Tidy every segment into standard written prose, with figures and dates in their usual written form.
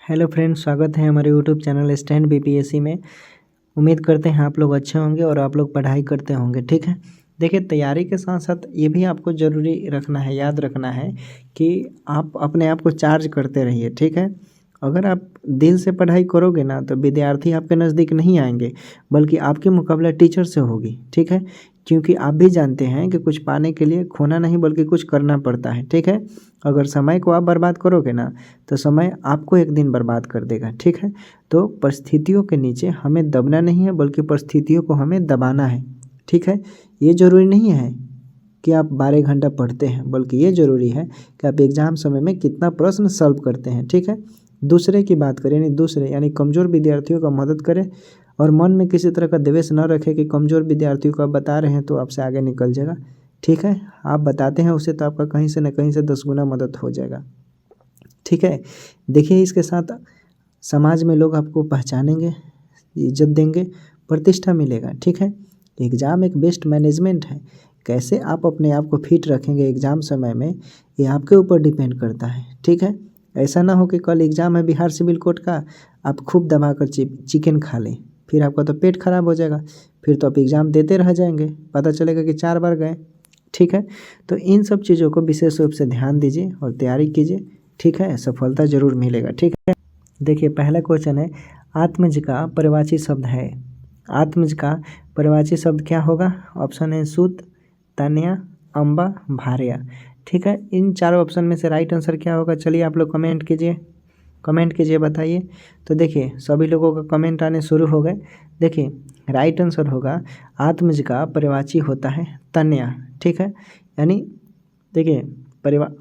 Hello friends, स्वागत है हमारे यूट्यूब चैनल स्टैंड बीपीएससी में। उम्मीद करते हैं आप लोग अच्छे होंगे और आप लोग पढ़ाई करते होंगे। ठीक है, देखिए तैयारी के साथ साथ ये भी आपको ज़रूरी रखना है, याद रखना है कि आप अपने आप को चार्ज करते रहिए। ठीक है, अगर आप दिल से पढ़ाई करोगे ना तो विद्यार्थी आपके नज़दीक नहीं आएंगे, बल्कि आपकी मुकाबला टीचर से होगी। ठीक है, क्योंकि आप भी जानते हैं कि कुछ पाने के लिए खोना नहीं बल्कि कुछ करना पड़ता है। ठीक है, अगर समय को आप बर्बाद करोगे ना तो समय आपको एक दिन बर्बाद कर देगा। ठीक है, तो परिस्थितियों के नीचे हमें दबना नहीं है बल्कि परिस्थितियों को हमें दबाना है। ठीक है, ये ज़रूरी नहीं है कि आप 12 घंटा पढ़ते हैं, बल्कि ये ज़रूरी है कि आप एग्ज़ाम समय में कितना प्रश्न सॉल्व करते हैं। ठीक है, दूसरे की बात करें, यानी कमज़ोर विद्यार्थियों का मदद करें और मन में किसी तरह का द्वेष न रखें कि कमज़ोर विद्यार्थियों को आप बता रहे हैं तो आपसे आगे निकल जाएगा। ठीक है, आप बताते हैं उसे तो आपका कहीं से न कहीं से 10 गुना मदद हो जाएगा। ठीक है, देखिए इसके साथ समाज में लोग आपको पहचानेंगे, इज्जत देंगे, प्रतिष्ठा मिलेगा। ठीक है, एग्ज़ाम एक बेस्ट मैनेजमेंट है। कैसे आप अपने आप को फिट रखेंगे एग्ज़ाम समय में, ये आपके ऊपर डिपेंड करता है। ठीक है, ऐसा ना हो कि कल एग्ज़ाम है बिहार सिविल कोर्ट का, आप खूब दबा कर चिकन खा लें, फिर आपका तो पेट खराब हो जाएगा, फिर तो आप एग्ज़ाम देते रह जाएंगे, पता चलेगा कि 4 बार गए। ठीक है, तो इन सब चीज़ों को विशेष रूप से ध्यान दीजिए और तैयारी कीजिए। ठीक है, सफलता ज़रूर मिलेगा। ठीक है, देखिए पहला क्वेश्चन है, आत्मज का परिवाची शब्द है। आत्मज का परिवाची शब्द क्या होगा? ऑप्शन है सूत, तन्या, अम्बा, भार्या। ठीक है, इन चारों ऑप्शन में से राइट आंसर क्या होगा? चलिए आप लोग कमेंट कीजिए, बताइए। तो देखिए सभी लोगों का कमेंट आने शुरू हो गए। देखिए राइट आंसर होगा, आत्मज का परिवाची होता है तन्या। ठीक है, यानी देखिए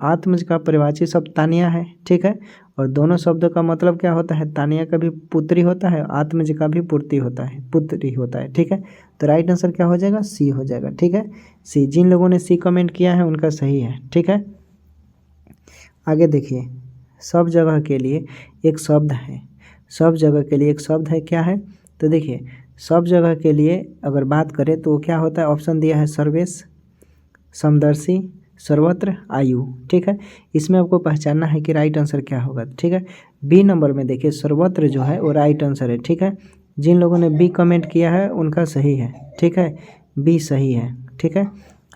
आत्मज का परिवाची शब्द तानिया है। ठीक है, और दोनों शब्दों का मतलब क्या होता है? तानिया का भी पुत्री होता है, आत्मज का भी पुत्री होता है। ठीक है, तो राइट आंसर क्या हो जाएगा? सी हो जाएगा। ठीक है, सी। जिन लोगों ने सी कमेंट किया है उनका सही है। ठीक है, आगे देखिए, सब जगह के लिए एक शब्द है। सब जगह के लिए एक शब्द है, क्या है? तो देखिए सब जगह के लिए अगर बात करें तो वो क्या होता है? ऑप्शन दिया है सर्वेश, समदर्शी, सर्वत्र, आयु। ठीक है, इसमें आपको पहचानना है कि राइट आंसर क्या होगा। ठीक है, बी नंबर में देखिए सर्वत्र जो है वो राइट आंसर है। ठीक है, जिन लोगों ने बी कमेंट किया है उनका सही है। ठीक है, बी सही है। ठीक है,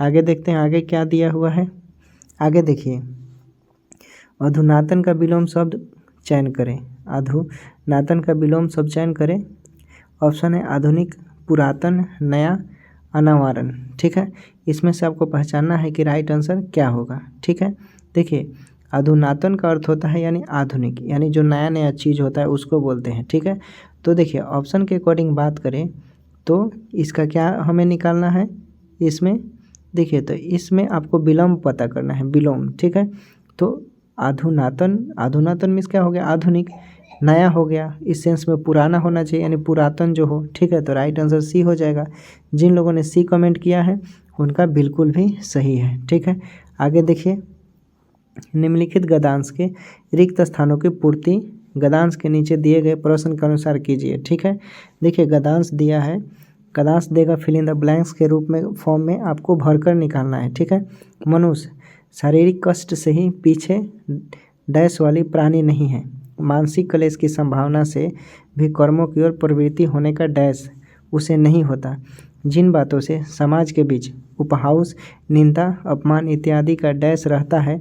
आगे देखते हैं आगे क्या दिया हुआ है। आगे देखिए, अधुनातन का विलोम शब्द चयन करें। अधुनातन का विलोम शब्द चयन करें। ऑप्शन है आधुनिक, पुरातन, नया, अनावरण। ठीक है, इसमें से आपको पहचानना है कि राइट आंसर क्या होगा। ठीक है, देखिए अधुनातन का अर्थ होता है यानी आधुनिक, यानी जो नया नया चीज़ होता है उसको बोलते हैं। ठीक है, तो देखिए ऑप्शन के अकॉर्डिंग बात करें तो इसका क्या हमें निकालना है? इसमें देखिए तो इसमें आपको विलोम पता करना है, विलोम। ठीक है, तो अधुनातन मीन्स क्या हो गया? आधुनिक। नया हो गया, इस सेंस में पुराना होना चाहिए यानी पुरातन जो हो। ठीक है, तो राइट आंसर सी हो जाएगा। जिन लोगों ने सी कमेंट किया है उनका बिल्कुल भी सही है। ठीक है, आगे देखिए, निम्नलिखित गद्यांश के रिक्त स्थानों की पूर्ति गद्यांश के नीचे दिए गए प्रश्न के अनुसार कीजिए। ठीक है, देखिए गद्यांश दिया है, गद्यांश देगा फिल इन द ब्लैंक्स के रूप में, फॉर्म में आपको भरकर निकालना है। ठीक है, मनुष्य शारीरिक कष्ट से ही पीछे डैश वाली प्राणी नहीं है, मानसिक क्लेश की संभावना से भी कर्मों की ओर प्रवृत्ति होने का डैश उसे नहीं होता। जिन बातों से समाज के बीच उपहास, निंदा, अपमान इत्यादि का डैश रहता है,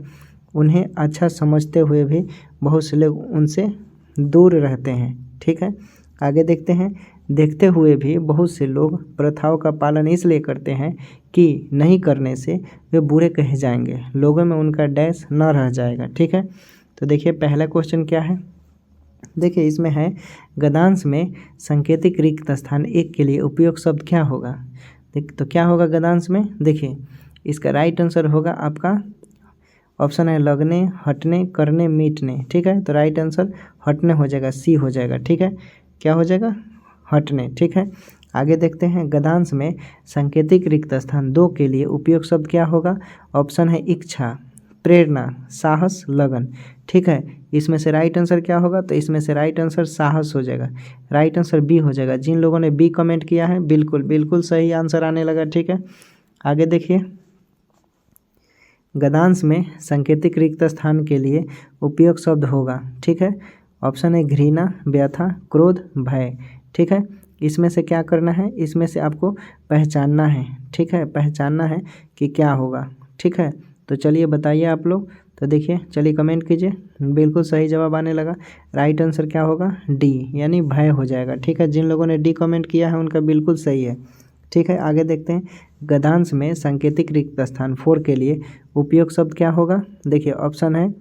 उन्हें अच्छा समझते हुए भी बहुत से लोग उनसे दूर रहते हैं। ठीक है, आगे देखते हैं, देखते हुए भी बहुत से लोग प्रथाओं का पालन इसलिए करते हैं कि नहीं करने से वे बुरे कहे जाएंगे, लोगों में उनका डैश न रह जाएगा। ठीक है, तो देखिए पहला क्वेश्चन क्या है? देखिए इसमें है, गद्यांश में सांकेतिक रिक्त स्थान 1 के लिए उपयोग शब्द क्या होगा? तो क्या होगा गद्यांश में? देखिए इसका राइट आंसर होगा आपका ऑप्शन है लगने, हटने, करने, मीटने। ठीक है, तो राइट आंसर हटने हो जाएगा, सी हो जाएगा। ठीक है, क्या हो जाएगा? हटने। ठीक है, आगे देखते हैं, गद्यांश में सांकेतिक रिक्त स्थान 2 के लिए उपयोग शब्द क्या होगा? ऑप्शन है इच्छा, प्रेरणा, साहस, लगन। ठीक है, इसमें से राइट आंसर क्या होगा? तो इसमें से राइट आंसर साहस हो जाएगा, राइट आंसर बी हो जाएगा। जिन लोगों ने बी कमेंट किया है बिल्कुल सही आंसर आने लगा। ठीक है, आगे देखिए, गद्यांश में सांकेतिक रिक्त स्थान के लिए उपयोग शब्द होगा। ठीक है, ऑप्शन है घृणा, व्यथा, क्रोध, भय। ठीक है, इसमें से क्या करना है, इसमें से आपको पहचानना है। ठीक है, पहचानना है कि क्या होगा। ठीक है, तो चलिए बताइए आप लोग। तो देखिए, चलिए कमेंट कीजिए। बिल्कुल सही जवाब आने लगा। राइट आंसर क्या होगा, डी, यानी भय हो जाएगा। ठीक है, जिन लोगों ने डी कमेंट किया है उनका बिल्कुल सही है। ठीक है, आगे देखते हैं। गद्यांश में सांकेतिक रिक्त स्थान 4 के लिए उपयोग शब्द क्या होगा। देखिए, ऑप्शन है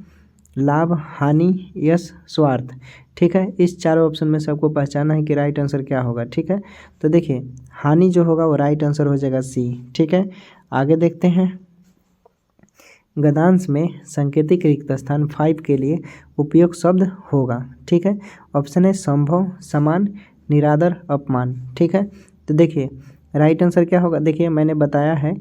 लाभ, हानि, यश, स्वार्थ। ठीक है, इस चारों ऑप्शन में से आपको पहचानना है कि राइट आंसर क्या होगा। ठीक है, तो देखिए हानि जो होगा वो राइट आंसर हो जाएगा सी। ठीक है, आगे देखते हैं। गद्यांश में सांकेतिक रिक्त स्थान 5 के लिए उपयोग शब्द होगा। ठीक है, ऑप्शन है संभव, समान, निरादर, अपमान। ठीक है, तो देखिए राइट आंसर क्या होगा। देखिए मैंने बताया है।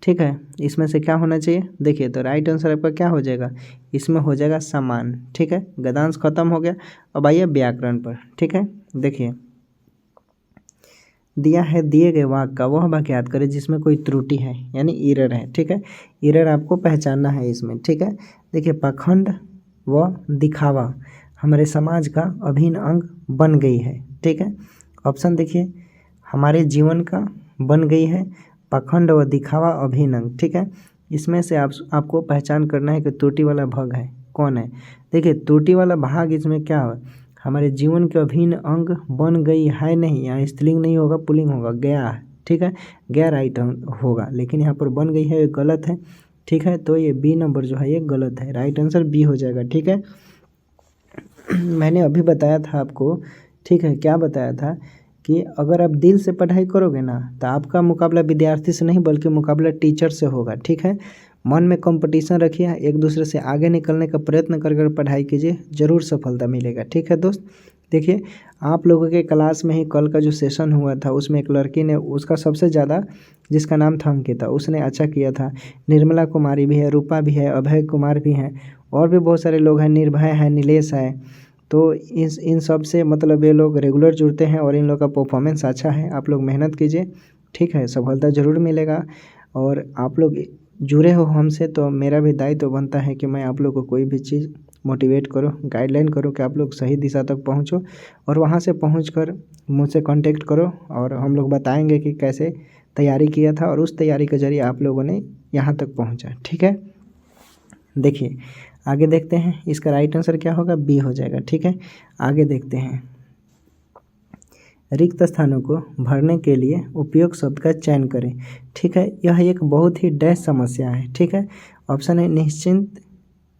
ठीक है, इसमें से क्या होना चाहिए। देखिए तो राइट आंसर आपका क्या हो जाएगा, इसमें हो जाएगा समान। ठीक है, गद्यांश खत्म हो गया। अब आइए व्याकरण पर। ठीक है, देखिए दिया है दिए गए वाक्य का वह वाक्य याद करें जिसमें कोई त्रुटि है, यानी एरर है। ठीक है, एरर आपको पहचानना है इसमें। ठीक है, देखिए पाखंड व दिखावा हमारे समाज का अभिन्न अंग बन गई है। ठीक है, ऑप्शन देखिए हमारे जीवन का बन गई है, पाखंड व दिखावा अभिन्न अंग। ठीक है, इसमें से आपको पहचान करना है कि त्रुटि वाला भाग है कौन है। देखिए त्रुटि वाला भाग इसमें क्या है, हमारे जीवन के अभिन्न अंग बन गई है, नहीं यहाँ स्त्रीलिंग नहीं होगा, पुल्लिंग होगा, गया है। ठीक है, गया राइट होगा, लेकिन यहाँ पर बन गई है ये गलत है। ठीक है, तो ये बी नंबर जो है ये गलत है, राइट आंसर बी हो जाएगा। ठीक है, मैंने अभी बताया था आपको। ठीक है, क्या बताया था कि अगर आप दिल से पढ़ाई करोगे ना तो आपका मुकाबला विद्यार्थी से नहीं बल्कि मुकाबला टीचर से होगा। ठीक है, मन में कंपटीशन रखिए, एक दूसरे से आगे निकलने का प्रयत्न कर पढ़ाई कीजिए, ज़रूर सफलता मिलेगा। ठीक है दोस्त, देखिए आप लोगों के क्लास में ही कल का जो सेशन हुआ था उसमें एक लड़की ने, उसका सबसे ज़्यादा जिसका नाम था अंकिता, उसने अच्छा किया था। निर्मला कुमारी भी है, रूपा भी है, अभय कुमार भी हैं, और भी बहुत सारे लोग हैं, निर्भय है, नीलेश है। तो इन सब से मतलब ये लोग रेगुलर जुड़ते हैं और इन लोग का परफॉर्मेंस अच्छा है। आप लोग मेहनत कीजिए। ठीक है, सफलता ज़रूर मिलेगा। और आप लोग जुड़े हो हमसे तो मेरा भी दायित्व तो बनता है कि मैं आप लोग को कोई भी चीज़ मोटिवेट करूं, गाइडलाइन करूं कि आप लोग सही दिशा तक पहुंचो, और वहां से पहुंचकर मुझसे कांटेक्ट करो और हम लोग बताएंगे कि कैसे तैयारी किया था और उस तैयारी के जरिए आप लोगों ने यहाँ तक पहुँचा। ठीक है, देखिए आगे देखते हैं। इसका राइट आंसर क्या होगा, बी हो जाएगा। ठीक है, आगे देखते हैं। रिक्त स्थानों को भरने के लिए उपयोग शब्द का चयन करें। ठीक है, यह एक बहुत ही डैश समस्या है। ठीक है, ऑप्शन है निश्चिंत,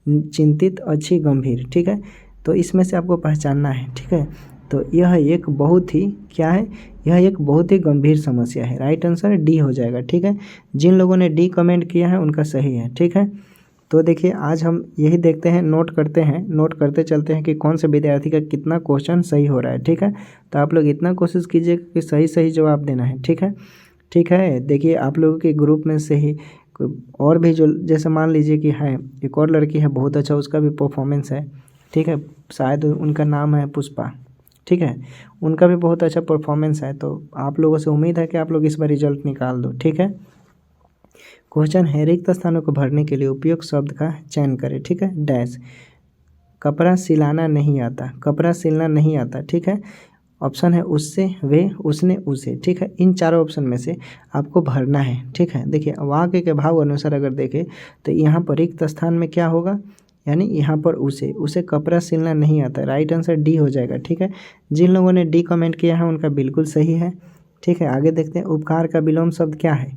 चिंतित, अच्छी, गंभीर। ठीक है, तो इसमें से आपको पहचानना है। ठीक है, तो यह एक बहुत ही क्या है, यह एक बहुत ही गंभीर समस्या है। राइट आंसर डी हो जाएगा। ठीक है, जिन लोगों ने डी कमेंट किया है उनका सही है। ठीक है, तो देखिए आज हम यही देखते हैं, नोट करते हैं, नोट करते चलते हैं कि कौन से विद्यार्थी का कितना क्वेश्चन सही हो रहा है। ठीक है, तो आप लोग इतना कोशिश कीजिए कि सही सही जवाब देना है। ठीक है, ठीक है, देखिए आप लोगों के ग्रुप में से ही और भी जो, जैसे मान लीजिए कि है एक और लड़की है बहुत अच्छा, उसका भी परफॉर्मेंस है। ठीक है, शायद उनका नाम है पुष्पा। ठीक है, उनका भी बहुत अच्छा परफॉर्मेंस है, तो आप लोगों से उम्मीद है कि आप लोग इस बार रिजल्ट निकाल दो। ठीक है, क्वेश्चन है रिक्त स्थानों को भरने के लिए उपयुक्त शब्द का चयन करें। ठीक है, डैश, कपड़ा सिलाना नहीं आता, कपड़ा सिलना नहीं आता। ठीक है, ऑप्शन है उससे, वे, उसने, उसे। ठीक है, इन चारों ऑप्शन में से आपको भरना है। ठीक है, देखिए वाक्य के भाव अनुसार अगर देखें तो यहाँ पर रिक्त स्थान में क्या होगा, यानी यहाँ पर उसे कपड़ा सिलना नहीं आता। राइट आंसर डी हो जाएगा। ठीक है, जिन लोगों ने डी कमेंट किया है उनका बिल्कुल सही है। ठीक है, आगे देखते हैं। उपकार का विलोम शब्द क्या है।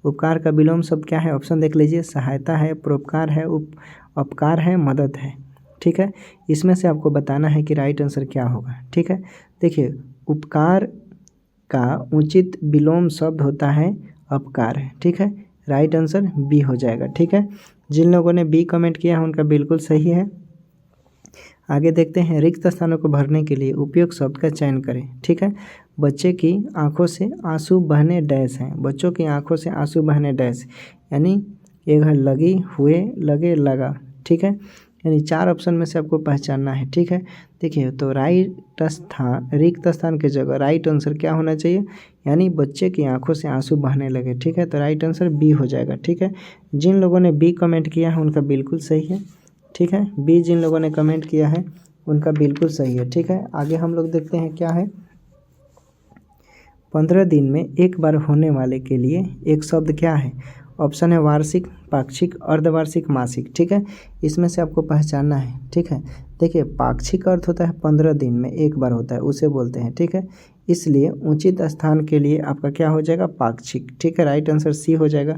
उपकार का विलोम शब्द क्या है, ऑप्शन देख लीजिए। सहायता है, परोपकार है, उपकार है, मदद है। ठीक है, इसमें से आपको बताना है कि राइट आंसर क्या होगा। ठीक है, देखिए उपकार का उचित विलोम शब्द होता है अपकार है। ठीक है, राइट आंसर बी हो जाएगा। ठीक है, जिन लोगों ने बी कमेंट किया है उनका बिल्कुल सही है। आगे देखते हैं। रिक्त स्थानों को भरने के लिए उपयुक्त शब्द का चयन करें। ठीक है, बच्चे की आंखों से आंसू बहने डैश हैं, बच्चों की आंखों से आंसू बहने डैश, यानी ये घर लगी, हुए, लगे, लगा। ठीक है, यानी चार ऑप्शन में से आपको पहचानना है। ठीक है, देखिए तो राइट स्थान, रिक्त स्थान की जगह राइट आंसर क्या होना चाहिए, यानी बच्चे की आंखों से आंसू बहने लगे। ठीक है, तो राइट आंसर बी हो जाएगा। ठीक है, जिन लोगों ने बी कमेंट किया है उनका बिल्कुल सही है। ठीक है, बी जिन लोगों ने कमेंट किया है उनका बिल्कुल सही है। ठीक है, आगे हम लोग देखते हैं क्या है। 15 दिन में एक बार होने वाले के लिए एक शब्द क्या है। ऑप्शन है वार्षिक, पाक्षिक, अर्धवार्षिक, मासिक। ठीक है, इसमें से आपको पहचानना है। ठीक है, देखिए पाक्षिक अर्थ होता है 15 दिन में एक बार होता है, उसे बोलते हैं। ठीक है, इसलिए उचित स्थान के लिए आपका क्या हो जाएगा, पाक्षिक। ठीक है, राइट आंसर सी हो जाएगा।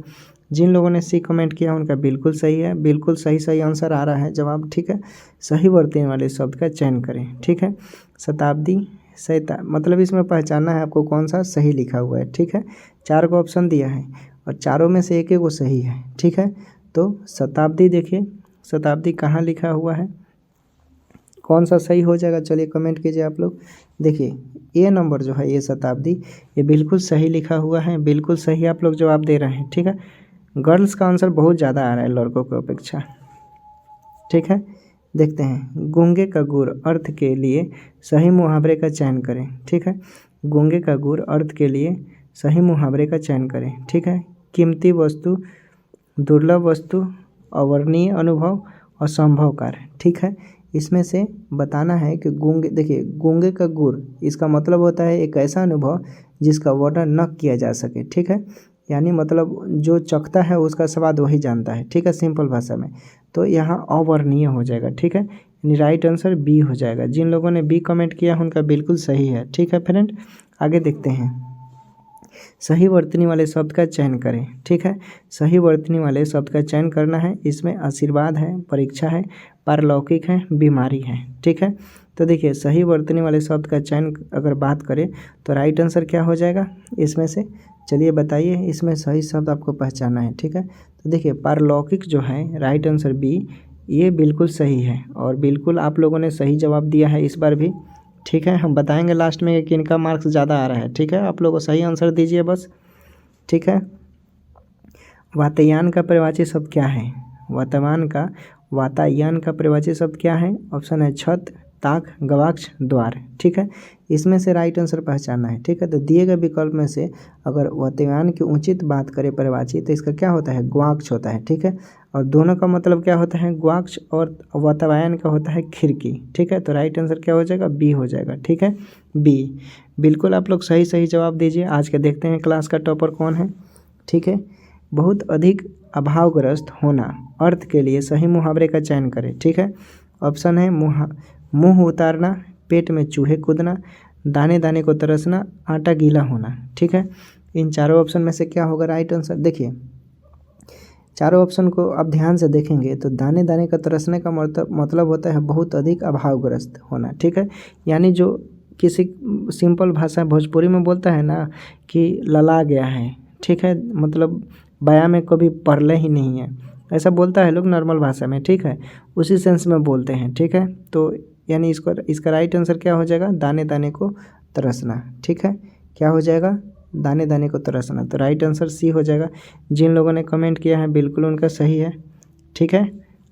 जिन लोगों ने सी कमेंट किया उनका बिल्कुल सही है, बिल्कुल सही आंसर आ रहा है जवाब। ठीक है, सही वर्तनी वाले शब्द का चयन करें। ठीक है, शताब्दी, मतलब इसमें पहचानना है आपको कौन सा सही लिखा हुआ है। ठीक है, 4 को ऑप्शन दिया है और चारों में से एक वो सही है। ठीक है, तो शताब्दी, देखिए शताब्दी कहाँ लिखा हुआ है, कौन सा सही हो जाएगा, चलिए कमेंट कीजिए आप लोग। देखिए ये नंबर जो है, ये शताब्दी, ये बिल्कुल सही लिखा हुआ है, बिल्कुल सही आप लोग जवाब दे रहे हैं। ठीक है, गर्ल्स का आंसर बहुत ज़्यादा आ रहा है लड़कों की अपेक्षा। ठीक है, देखते हैं। गूंगे का गुड़ अर्थ के लिए सही मुहावरे का चयन करें। ठीक है, गूंगे का गुड़ अर्थ के लिए सही मुहावरे का चयन करें। ठीक है, कीमती वस्तु, दुर्लभ वस्तु, अवर्णनीय अनुभव, असंभव कार्य। ठीक है, इसमें से बताना है कि गूंगे, देखिए गूंगे का गुड़, इसका मतलब होता है एक ऐसा अनुभव जिसका वर्णन न किया जा सके। ठीक है, यानी मतलब जो चखता है उसका स्वाद वही जानता है। ठीक है, सिंपल भाषा में, तो यहाँ अवर्णनीय हो जाएगा। ठीक है, यानी राइट आंसर बी हो जाएगा। जिन लोगों ने बी कमेंट किया उनका बिल्कुल सही है। ठीक है फ्रेंड, आगे देखते हैं। सही वर्तनी वाले शब्द का चयन करें। ठीक है, सही वर्तनी वाले शब्द का चयन करना है। इसमें आशीर्वाद है, परीक्षा है, पारलौकिक है, बीमारी है। ठीक है, तो देखिए सही वर्तनी वाले शब्द का चयन अगर बात करें तो राइट आंसर क्या हो जाएगा इसमें से, चलिए बताइए, इसमें सही शब्द आपको पहचाना है। ठीक है, तो देखिए पारलौकिक जो है, राइट आंसर बी, ये बिल्कुल सही है और बिल्कुल आप लोगों ने सही जवाब दिया है इस बार भी। ठीक है, हम बताएंगे लास्ट में कि इनका मार्क्स ज़्यादा आ रहा है। ठीक है, आप लोग सही आंसर दीजिए बस। ठीक है, वातायन का प्रवाची शब्द क्या है। वातायन का प्रवाची शब्द क्या है। ऑप्शन है छत, ताक, गवाक्ष, द्वार। ठीक है, इसमें से राइट आंसर पहचानना है। ठीक है, तो दिए गए विकल्प में से अगर वातायन की उचित बात करें प्रवाची, तो इसका क्या होता है, ग्वाक्ष होता है। ठीक है, और दोनों का मतलब क्या होता है, ग्वाक्ष, और वातायन का होता है खिड़की। ठीक है, तो राइट आंसर क्या हो जाएगा, बी हो जाएगा। ठीक है, बी, बिल्कुल आप लोग सही जवाब दीजिए। आज के देखते हैं क्लास का टॉपर कौन है। ठीक है, बहुत अधिक अभावग्रस्त होना अर्थ के लिए सही मुहावरे का चयन करें। ठीक है, ऑप्शन है मुंह उतारना, पेट में चूहे कूदना, दाने दाने को तरसना, आटा गीला होना। ठीक है, इन चारों ऑप्शन में से क्या होगा राइट आंसर। देखिए चारों ऑप्शन को आप ध्यान से देखेंगे तो दाने दाने का तरसने का मतलब होता है बहुत अधिक अभावग्रस्त होना। ठीक है, यानी जो किसी सिंपल भाषा भोजपुरी में बोलता है ना कि लला गया है। ठीक है, मतलब बया में कभी पढ़ले ही नहीं है, ऐसा बोलता है लोग नॉर्मल भाषा में। ठीक है, उसी सेंस में बोलते हैं। ठीक है, तो यानी इसका राइट आंसर क्या हो जाएगा, दाने दाने को तरसना। ठीक है, क्या हो जाएगा, दाने दाने को तरसना, तो राइट आंसर सी हो जाएगा। जिन लोगों ने कमेंट किया है बिल्कुल उनका सही है। ठीक है,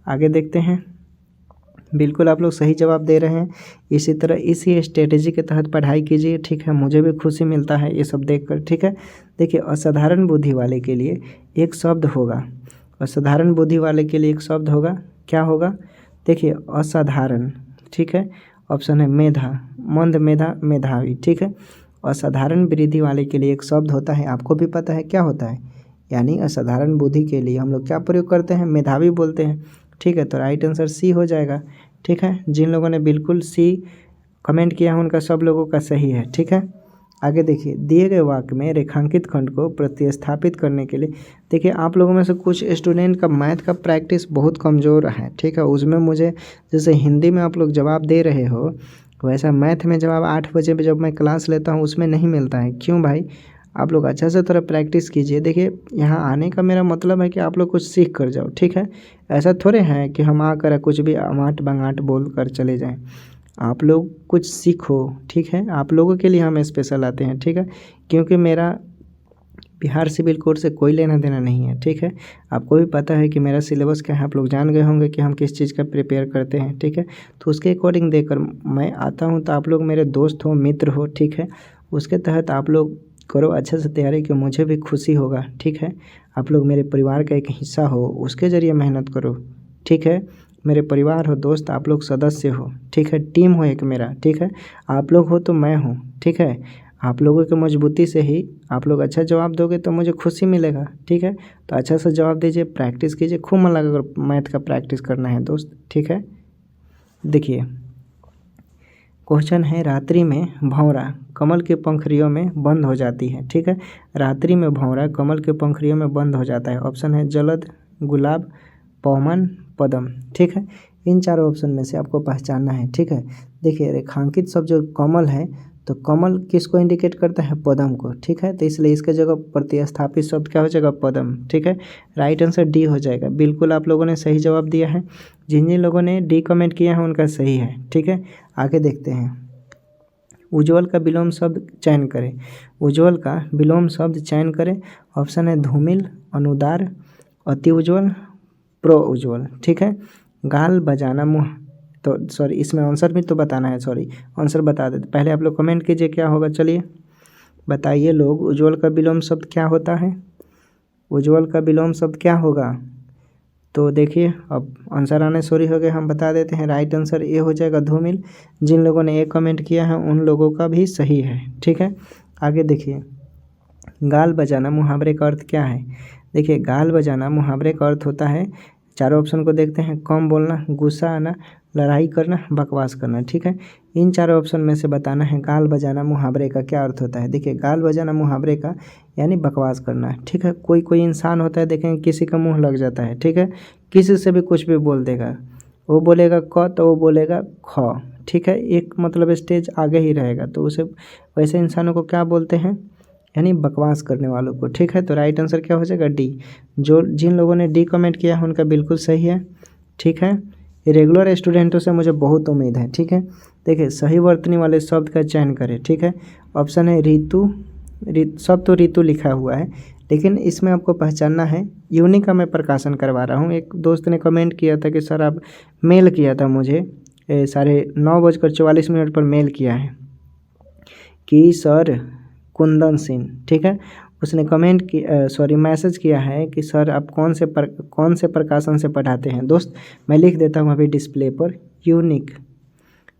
आगे देखते हैं। बिल्कुल आप लोग सही जवाब दे रहे हैं। इसी तरह इसी स्ट्रेटेजी के तहत पढ़ाई कीजिए। ठीक है, मुझे भी खुशी मिलता है ये सब देखकर। ठीक है, देखिए असाधारण बुद्धि वाले के लिए एक शब्द होगा, असाधारण बुद्धि वाले के लिए एक शब्द होगा, क्या होगा, देखिए असाधारण। ठीक है, ऑप्शन है मेधा, मंद मेधा, मेधावी। ठीक है, असाधारण वृद्धि वाले के लिए एक शब्द होता है, आपको भी पता है क्या होता है, यानी असाधारण बुद्धि के लिए हम लोग क्या प्रयोग करते हैं, मेधावी बोलते हैं। ठीक है, तो राइट आंसर सी हो जाएगा। ठीक है, जिन लोगों ने बिल्कुल सी कमेंट किया है उनका सब लोगों का सही है। ठीक है, आगे देखिए। दिए गए वाक्य में रेखांकित खंड को प्रतिस्थापित करने के लिए, देखिए आप लोगों में से कुछ स्टूडेंट का मैथ का प्रैक्टिस बहुत कमज़ोर है। ठीक है, उसमें मुझे जैसे हिंदी में आप लोग जवाब दे रहे हो वैसा मैथ में जवाब 8 बजे जब मैं क्लास लेता हूँ उसमें नहीं मिलता है। क्यों भाई, आप लोग अच्छा से थोड़ा प्रैक्टिस कीजिए। देखिए यहाँ आने का मेरा मतलब है कि आप लोग कुछ सीख कर जाओ। ठीक है, ऐसा थोड़े है कि हम आकर कुछ भी अमाट बंगाट बोल कर चले जाएं। आप लोग कुछ सीखो। ठीक है, आप लोगों के लिए हम स्पेशल आते हैं। ठीक है, क्योंकि मेरा बिहार सिविल कोड से कोई लेना देना नहीं है। ठीक है, आपको भी पता है कि मेरा सिलेबस क्या है, आप लोग जान गए होंगे कि हम किस चीज़ का प्रिपेयर करते हैं। ठीक है, तो उसके अकॉर्डिंग देकर मैं आता हूँ, तो आप लोग मेरे दोस्त हो, मित्र हो। ठीक है, उसके तहत आप लोग करो अच्छे से तैयारी, कि मुझे भी खुशी होगा। ठीक है, आप लोग मेरे परिवार का एक हिस्सा हो, उसके ज़रिए मेहनत करो। ठीक है, मेरे परिवार हो दोस्त, आप लोग सदस्य हो, ठीक है, टीम हो एक मेरा, ठीक है, आप लोग हो तो मैं हूँ, ठीक है, आप लोगों की मजबूती से ही आप लोग अच्छा जवाब दोगे तो मुझे खुशी मिलेगा, ठीक है। तो अच्छा सा जवाब दीजिए, प्रैक्टिस कीजिए, खूब मन लगाकर मैथ का प्रैक्टिस करना है दोस्त, ठीक है। देखिए क्वेश्चन है, रात्रि में भंवरा कमल के पंखुड़ियों में बंद हो जाती है, ठीक है, रात्रि में भंवरा कमल के पंखुड़ियों में बंद हो जाता है। ऑप्शन है जलद, गुलाब, पौमन, पदम, ठीक है। इन चारों ऑप्शन में से आपको पहचानना है, ठीक है। देखिए रेखांकित शब्द जो कमल है, तो कमल किसको इंडिकेट करता है? पदम को, ठीक है। तो इसलिए इसके जगह प्रतिस्थापित शब्द क्या हो जाएगा? पदम, ठीक है। राइट आंसर डी हो जाएगा। बिल्कुल आप लोगों ने सही जवाब दिया है। जिन जिन लोगों ने डी कमेंट किया है उनका सही है, ठीक है। आगे देखते हैं, उज्ज्वल का विलोम शब्द चयन करें। उज्ज्वल का विलोम शब्द चयन करें। ऑप्शन है धूमिल, अनुदार, अति उज्ज्वल, प्रो उज्ज्वल, ठीक है। गाल बजाना मुँह, तो सॉरी इसमें आंसर भी तो बताना है, सॉरी आंसर बता देते। पहले आप लोग कमेंट कीजिए क्या होगा, चलिए बताइए लोग, उज्ज्वल का विलोम शब्द क्या होता है? उज्ज्वल का विलोम शब्द क्या होगा? तो देखिए अब आंसर आने सॉरी हो गए, हम बता देते हैं। राइट आंसर ए हो जाएगा धूमिल। जिन लोगों ने ए कमेंट किया है उन लोगों का भी सही है, ठीक है। आगे देखिए, गाल बजाना मुहावरे का अर्थ क्या है? देखिए गाल बजाना मुहावरे का अर्थ होता है, चारों ऑप्शन को देखते हैं, कम बोलना, गुस्सा आना, लड़ाई करना, बकवास करना, ठीक है। इन चारों ऑप्शन में से बताना है गाल बजाना मुहावरे का क्या अर्थ होता है। देखिए गाल बजाना मुहावरे का यानी बकवास करना, ठीक है। कोई कोई इंसान होता है, देखेंगे किसी का मुंह लग जाता है, ठीक है, किसी से भी कुछ भी बोल देगा, वो बोलेगा क तो वो बोलेगा ख, ठीक है, एक मतलब स्टेज आगे ही रहेगा, तो उसे वैसे इंसानों को क्या बोलते हैं? यानी बकवास करने वालों को, ठीक है। तो राइट आंसर क्या हो जाएगा? डी। जो जिन लोगों ने डी कमेंट किया है उनका बिल्कुल सही है, ठीक है। रेगुलर स्टूडेंटों से मुझे बहुत उम्मीद है, ठीक है। देखिए सही वर्तनी वाले शब्द का चयन करें, ठीक है। ऑप्शन है ऋतु, सब तो ऋतु लिखा हुआ है, लेकिन इसमें आपको पहचानना है, यूनिक का मैं प्रकाशन करवा रहा हूँ। एक दोस्त ने कमेंट किया था कि सर आप मेल किया था मुझे 9:44 पर मेल किया है कि सर कुंदन सिंह, ठीक है, उसने कमेंट की सॉरी मैसेज किया है कि सर आप कौन से प्रकाशन से पढ़ाते हैं। दोस्त मैं लिख देता हूँ अभी डिस्प्ले पर, यूनिक,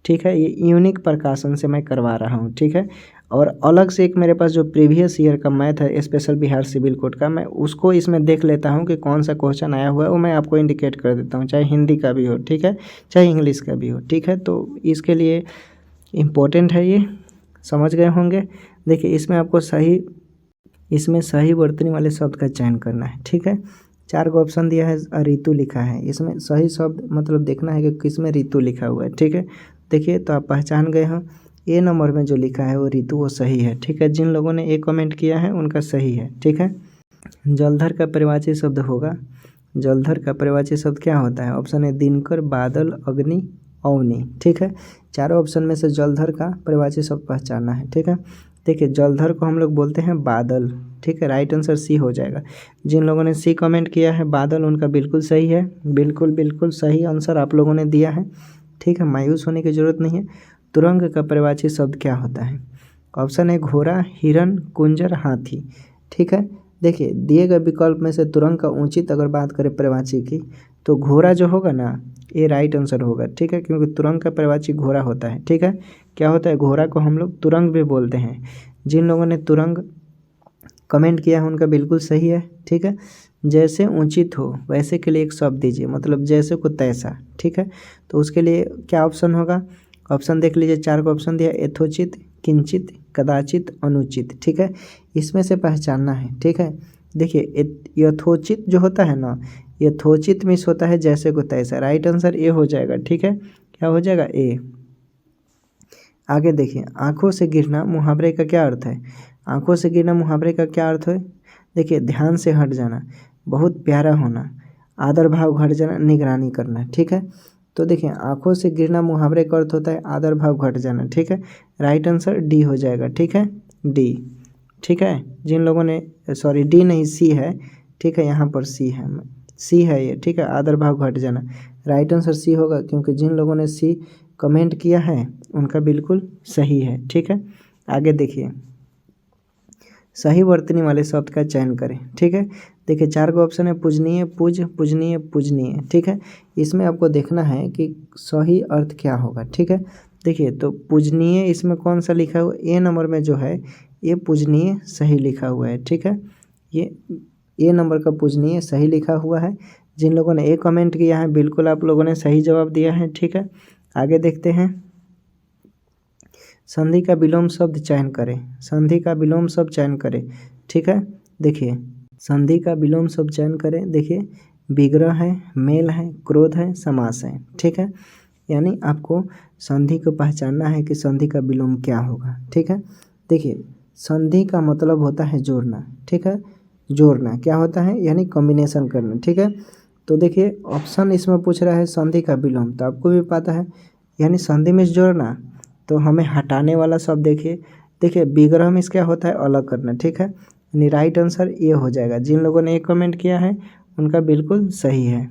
ठीक है, ये यूनिक प्रकाशन से मैं करवा रहा हूँ, ठीक है। और अलग से एक मेरे पास जो प्रीवियस ईयर का मैथ है स्पेशल बिहार सिविल कोड का, मैं उसको इसमें देख लेता हूँ कि कौन सा क्वेश्चन आया हुआ है, वो मैं आपको इंडिकेट कर देता हूँ, चाहे हिंदी का भी हो, ठीक है, चाहे इंग्लिश का भी हो, ठीक है। तो इसके लिए इम्पोर्टेंट है, ये समझ गए होंगे। देखिए इसमें सही वर्तनी वाले शब्द का चयन करना है, ठीक है। 4 को ऑप्शन दिया है, ऋतु लिखा है, इसमें सही शब्द मतलब देखना है कि किसमें ऋतु लिखा हुआ है, ठीक है। देखिए तो आप पहचान गए हैं, ए नंबर में जो लिखा है वो ऋतु, वो सही है, ठीक है। जिन लोगों ने ए कमेंट किया है उनका सही है, ठीक है। जलधर का परिवाची शब्द होगा, जलधर का परिवाची शब्द क्या होता है? ऑप्शन है दिनकर, बादल, अग्नि, अवनी, ठीक है। चारों ऑप्शन में से जलधर का परिवाची शब्द पहचानना है, ठीक है। देखिए जलधर को हम लोग बोलते हैं बादल, ठीक है, राइट आंसर सी हो जाएगा। जिन लोगों ने सी कमेंट किया है बादल, उनका बिल्कुल सही है, बिल्कुल सही आंसर आप लोगों ने दिया है, ठीक है, मायूस होने की ज़रूरत नहीं है। तुरंग का परिवाची शब्द क्या होता है? ऑप्शन है घोड़ा, हिरन, कुंजर, हाथी, ठीक है। देखिए दिए गए विकल्प में से तुरंग का उचित अगर बात करें परिवाची की, तो घोड़ा जो होगा ना, ये राइट आंसर होगा, ठीक है, क्योंकि तुरंग का परिवाची घोड़ा होता है, ठीक है। क्या होता है? घोड़ा को हम लोग तुरंग भी बोलते हैं। जिन लोगों ने तुरंग कमेंट किया है उनका बिल्कुल सही है, ठीक है। जैसे उचित हो वैसे के लिए एक शब्द दीजिए, मतलब जैसे को तैसा, ठीक है। तो उसके लिए क्या ऑप्शन होगा? ऑप्शन देख लीजिए, 4 को ऑप्शन दिया, यथोचित, किंचित, कदाचित, अनुचित, ठीक है। इसमें से पहचानना है, ठीक है। देखिए यथोचित जो होता है ना, यथोचित मिस होता है जैसे को तैसा, राइट आंसर ए हो जाएगा, ठीक है। क्या हो जाएगा? ए। आगे देखिए, आंखों से गिरना मुहावरे का क्या अर्थ है? आंखों से गिरना मुहावरे का क्या अर्थ है? देखिए ध्यान से हट जाना, बहुत प्यारा होना, आदर भाव घट जाना, निगरानी करना, ठीक है। तो देखिए आंखों से गिरना मुहावरे का अर्थ होता है आदर भाव घट जाना, ठीक है। राइट आंसर डी हो जाएगा, ठीक है, डी, ठीक है। जिन लोगों ने सॉरी डी नहीं सी है, ठीक है, यहाँ पर सी है, सी है ये, ठीक है, आदर भाव घट जाना, राइट आंसर सी होगा, क्योंकि जिन लोगों ने सी कमेंट किया है उनका बिल्कुल सही है, ठीक है। आगे देखिए, सही वर्तनी वाले शब्द का चयन करें, ठीक है। देखिए 4 गो ऑप्शन है, पूजनीय, पूज, पूजनीय, पूजनीय, ठीक है। इसमें आपको देखना है कि सही अर्थ क्या होगा, ठीक है। देखिए तो पूजनीय इसमें कौन सा लिखा हुआ, ए नंबर में जो है ये पूजनीय सही लिखा हुआ है, ठीक है। ये ए नंबर का पूजनीय सही लिखा हुआ है। जिन लोगों ने ए कमेंट किया है बिल्कुल आप लोगों ने सही जवाब दिया है, ठीक है। आगे देखते हैं, संधि का विलोम शब्द चयन करें, संधि का विलोम शब्द चयन करें, ठीक है। देखिए संधि का विलोम शब्द चयन करें, देखिए विग्रह है, मेल है, क्रोध है, समास है, ठीक है। यानी आपको संधि को पहचानना है कि संधि का विलोम क्या होगा, ठीक है। देखिए संधि का मतलब होता है जोड़ना, ठीक है। जोड़ना क्या होता है, यानी कॉम्बिनेशन करना, ठीक है। तो देखिए ऑप्शन इसमें पूछ रहा है संधि का विलोम, तो आपको भी पता है यानी संधि में जोड़ना, तो हमें हटाने वाला शब्द देखिए विग्रह में क्या होता है, अलग करना, ठीक है। यानी राइट आंसर ये हो जाएगा। जिन लोगों ने ये कमेंट किया है उनका बिल्कुल सही है।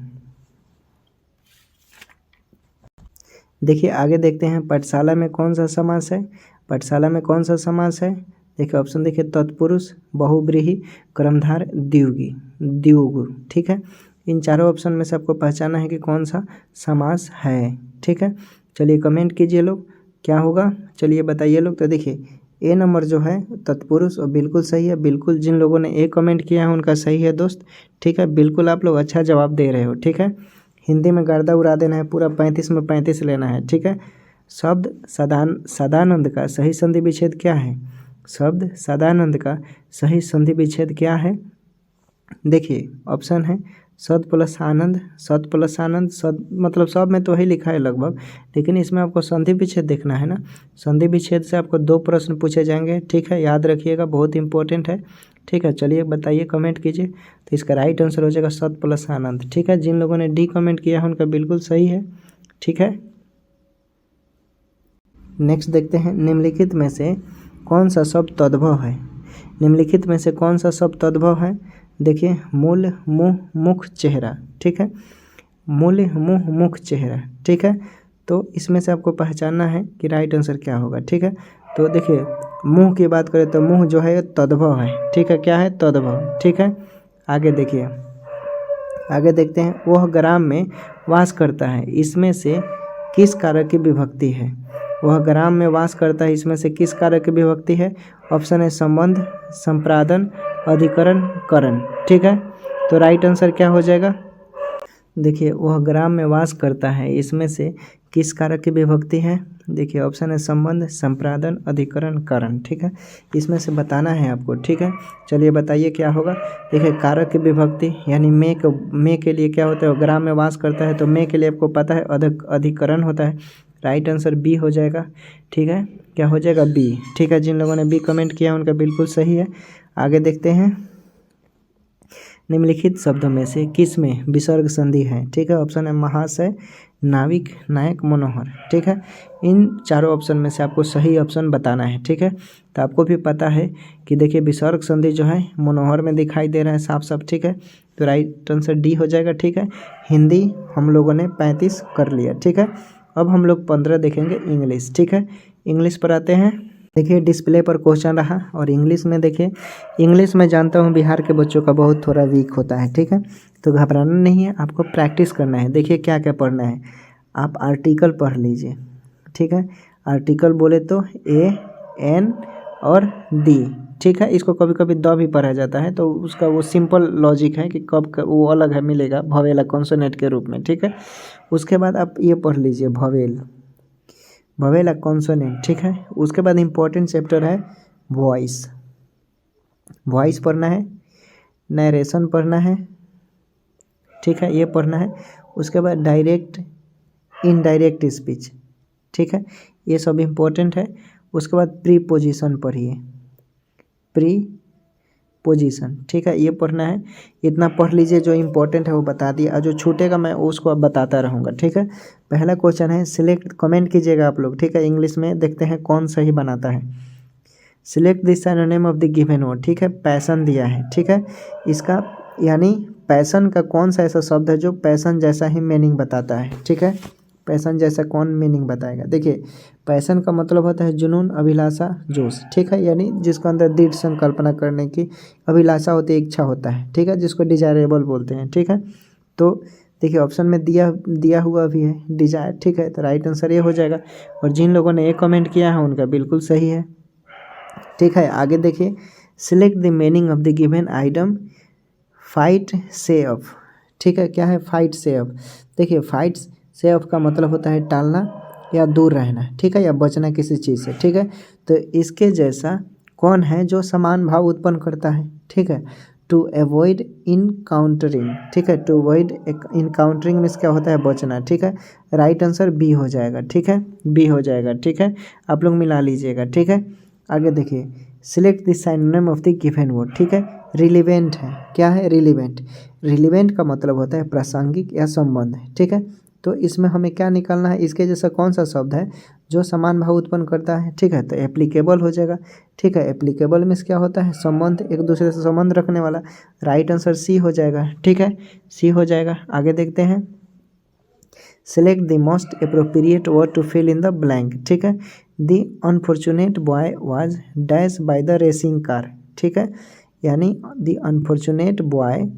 देखिए आगे देखते हैं, पाठशाला में कौन सा समास है, पाठशाला में कौन सा समास है। देखिए ऑप्शन देखिए तत्पुरुष, बहुव्रीहि, कर्मधार, द्विगु, द्विगु, ठीक है। इन चारों ऑप्शन में से आपको पहचाना है कि कौन सा समास है, ठीक है। चलिए कमेंट कीजिए लोग क्या होगा, चलिए बताइए लोग। तो देखिए ए नंबर जो है तत्पुरुष और बिल्कुल सही है, बिल्कुल जिन लोगों ने ए कमेंट किया है उनका सही है दोस्त, ठीक है। बिल्कुल आप लोग अच्छा जवाब दे रहे हो, ठीक है। हिंदी में गर्दा उड़ा देना है, पूरा 35 में 35 लेना है, ठीक है। शब्द सदानंद का सही संधि विच्छेद क्या है, शब्द सदानंद का सही संधि विच्छेद क्या है। देखिए ऑप्शन है सद प्लस आनंद, सद प्लस आनंद, सद मतलब सब में तो वही लिखा है लगभग, लेकिन इसमें आपको संधि विच्छेद देखना है ना। संधि विच्छेद से आपको 2 प्रश्न पूछे जाएंगे, ठीक है, याद रखिएगा, बहुत इंपॉर्टेंट है, ठीक है। चलिए बताइए, कमेंट कीजिए। तो इसका राइट आंसर हो जाएगा सद प्लस आनंद, ठीक है। जिन लोगों ने डी कमेंट किया है उनका बिल्कुल सही है, ठीक है। नेक्स्ट देखते हैं, निम्नलिखित में से कौन सा शब्द तद्भव है, निम्नलिखित में से कौन सा शब्द तद्भव है। देखिए मूल, मुँह, मुख, चेहरा, ठीक है। मूल, मुँह, मुख, चेहरा, ठीक है। तो इसमें से आपको पहचानना है कि राइट आंसर क्या होगा, ठीक है। तो देखिए मुँह की बात करें तो मुँह जो है तद्भव है, ठीक है, क्या है, तद्भव, ठीक है। आगे देखिए, आगे देखते हैं, वह ग्राम में वास करता है, इसमें से किस कारक की विभक्ति है, वह ग्राम में वास करता है, इसमें से किस कारक की विभक्ति है। ऑप्शन है संबंध, संप्रादन, अधिकरण, करण, ठीक है। तो राइट आंसर क्या हो जाएगा, देखिए वह ग्राम में वास करता है, इसमें से किस कारक की विभक्ति है। देखिए ऑप्शन है संबंध, संप्रादन, अधिकरण, करण, ठीक है। इसमें से बताना है आपको, ठीक है। चलिए बताइए क्या होगा। देखिए कारक की विभक्ति यानी मे के लिए क्या होता है, ग्राम में वास करता है, तो मे के लिए आपको पता है अधिकरण होता है। राइट आंसर बी हो जाएगा, ठीक है। क्या हो जाएगा, बी, ठीक है। जिन लोगों ने बी कमेंट किया उनका बिल्कुल सही है। आगे देखते हैं, निम्नलिखित शब्दों में से किस में विसर्ग संधि है, ठीक है। ऑप्शन है महाशय, नाविक, नायक, मनोहर, ठीक है। इन चारों ऑप्शन में से आपको सही ऑप्शन बताना है, ठीक है। तो आपको भी पता है कि देखिए विसर्ग संधि जो है मनोहर में दिखाई दे रहा है साफ साफ, ठीक है। तो राइट आंसर डी हो जाएगा, ठीक है। हिंदी हम लोगों ने 35 कर लिया, ठीक है। अब हम लोग 15 देखेंगे इंग्लिश, ठीक है। इंग्लिश पर आते हैं। देखिए डिस्प्ले पर क्वेश्चन रहा और इंग्लिश में देखिए, इंग्लिश में जानता हूँ बिहार के बच्चों का बहुत थोड़ा वीक होता है, ठीक है। तो घबराना नहीं है, आपको प्रैक्टिस करना है। देखिए क्या क्या पढ़ना है, आप आर्टिकल पढ़ लीजिए, ठीक है। आर्टिकल बोले तो ए, एन और डी, ठीक है। इसको कभी कभी द भी पढ़ा जाता है, तो उसका वो सिंपल लॉजिक है कि कब वो अलग है मिलेगा भवेला कॉन्सोनेंट के रूप में, ठीक है। उसके बाद आप ये पढ़ लीजिए भवेल, भवेल कॉन्सोनेंट, ठीक है। उसके बाद इम्पोर्टेंट चैप्टर है वॉइस, वॉइस पढ़ना है, नरेशन पढ़ना है, ठीक है, ये पढ़ना है। उसके बाद डायरेक्ट इनडायरेक्ट स्पीच, ठीक है, ये सब इम्पोर्टेंट है। उसके बाद प्रीपोजिशन पढ़िए, प्रीपोजिशन, ठीक है, ये पढ़ना है। इतना पढ़ लीजिए, जो इम्पोर्टेंट है वो बता दिए, और जो छूटेगा मैं उसको अब बताता रहूँगा, ठीक है। पहला क्वेश्चन है सिलेक्ट, कमेंट कीजिएगा आप लोग, ठीक है। इंग्लिश में देखते हैं कौन सही बनाता है। Select the synonym of the given word, ठीक है। पैशन दिया है, ठीक है। इसका यानी पैशन का कौन सा ऐसा शब्द है जो पैशन जैसा ही मीनिंग बताता है, ठीक है। पैशन जैसा कौन मीनिंग बताएगा। देखिए पैशन का मतलब होता है जुनून, अभिलाषा, जोश, ठीक है, यानी जिसके अंदर दृढ़ संकल्पना करने की अभिलाषा होती है, इच्छा होता है, ठीक है, जिसको डिजायरेबल बोलते हैं, ठीक है। तो देखिए ऑप्शन में दिया हुआ भी है डिजायर, ठीक है, तो राइट आंसर ये हो जाएगा। और जिन लोगों ने ये कमेंट किया है उनका बिल्कुल सही है, ठीक है। आगे देखिए select the meaning of the given item, fight से ऑफ, ठीक है, क्या है फाइट से ऑफ। देखिए फाइट से ऑफ का मतलब होता है टालना या दूर रहना, ठीक है, या बचना किसी चीज़ से, ठीक है। तो इसके जैसा कौन है जो समान भाव उत्पन्न करता है, ठीक है, टू अवॉइड इनकाउंटरिंग, ठीक है, टू अवॉइड इनकाउंटरिंग मीन्स क्या होता है बचना, ठीक है। राइट आंसर बी हो जाएगा, ठीक है, बी हो जाएगा, ठीक है, आप लोग मिला लीजिएगा, ठीक है। आगे देखिए select the synonym of the given word, ठीक है, रिलीवेंट है, क्या है रिलीवेंट, रिलीवेंट का मतलब होता है प्रासंगिक या संबंध, ठीक है। तो इसमें हमें क्या निकालना है, इसके जैसा कौन सा शब्द है जो समान भाव उत्पन्न करता है, ठीक है, तो एप्लीकेबल हो जाएगा, ठीक है। एप्लीकेबल मीन्स क्या होता है संबंध, एक दूसरे से संबंध रखने वाला। राइट आंसर सी हो जाएगा, ठीक है, सी हो जाएगा। आगे देखते हैं select the most appropriate word to fill in the blank, ठीक है। The unfortunate boy was dash by the racing car, ठीक है, यानी the unfortunate boy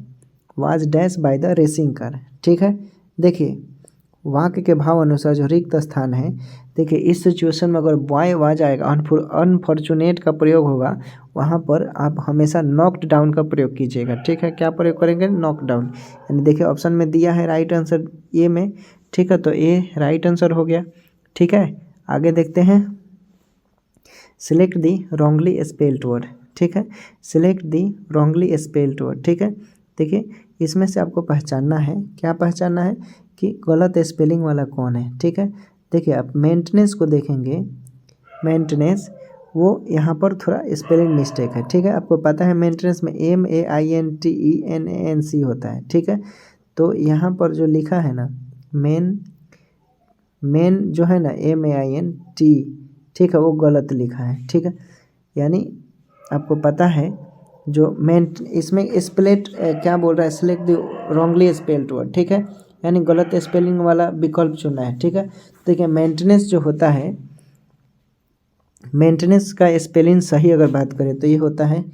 was dash by the racing car, ठीक है। देखिए वाक्य के भाव अनुसार जो रिक्त स्थान है, देखिए इस सिचुएशन में अगर बॉय वाज आएगा, अनफॉर्चुनेट का प्रयोग होगा, वहाँ पर आप हमेशा नॉक्ड डाउन का प्रयोग कीजिएगा, ठीक है। क्या प्रयोग करेंगे, नॉक डाउन, यानी देखिए ऑप्शन में दिया है राइट आंसर ए में, ठीक है, तो ए राइट आंसर हो गया, ठीक है। आगे देखते हैं select the wrongly spelled word, ठीक है, select the wrongly spelled word, ठीक है। देखिए इसमें से आपको पहचानना है, क्या पहचानना है कि गलत स्पेलिंग वाला कौन है, ठीक है। देखिए आप मेंटेनेंस को देखेंगे, मेंटेनेंस वो यहाँ पर थोड़ा स्पेलिंग मिस्टेक है, ठीक है। आपको पता है मेंटेनेंस में MAINTENANC होता है, ठीक है। तो यहाँ पर जो लिखा है ना मेन जो है ना MAINT, ठीक है, वो गलत लिखा है, ठीक है। यानी आपको पता है जो इसमें स्पेल्ड क्या बोल रहा है, select the wrongly spelled word, ठीक है, यानी गलत स्पेलिंग वाला विकल्प चुना है, ठीक है। देखिए मेंटेनेंस जो होता है, मेंटेनेंस का स्पेलिंग सही अगर बात करें तो ये होता है